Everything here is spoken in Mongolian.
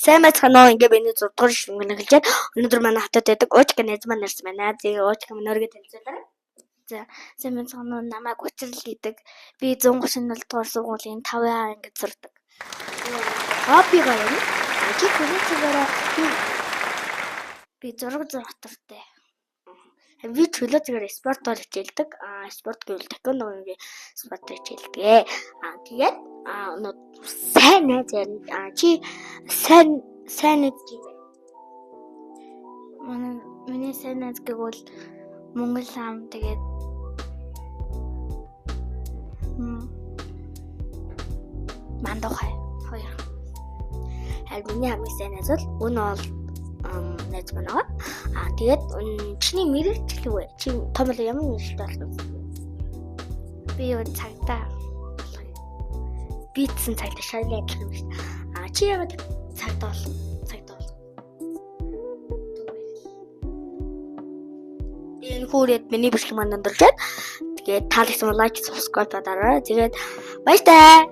Сайн байцгаана уу? Ингээ би 6 дугаар шүмгэн эхэлжээд өнөөдөр манай хотод байдаг Уучка найз маань ирсэн байна. Тэгээ Уучка минь өөрийгөө танилцуулаарай. За, сайн байцгаана уу? Намайг Учрал гэдэг. Би 137 дугаар сургуулийн 5А ангид сурдаг. Хоббигаа юм. Чи хөлөөцөөрөө би зураг зурх дуртай. Би хөлөөцөөр спорт бол хичээлдэг. Спорт гэвэл тэквондогийн спорт хичээлдэг. Тэгээд сайн найз ярина. Чи сайн найз чи. Миний сайн найз гэвэл Монгол ам тэгээд Мандухай хоёр. Миний хамгийн сайн найз бол өнөө бол найз байна. Тэгээд чиний мэрэгч л үү? Чи том л ямар мэрэгчтэй болсон? Би юу цагтаа битсэн цагтаа шайлаа гэх юм шиг. Чи яагаад цагтаа болсон? Энэ хүрээд миний бичлэг маань өндөрчөөд тэгээд таалагдсан лайк, subscribe дараарай. Тэгээд баяртай.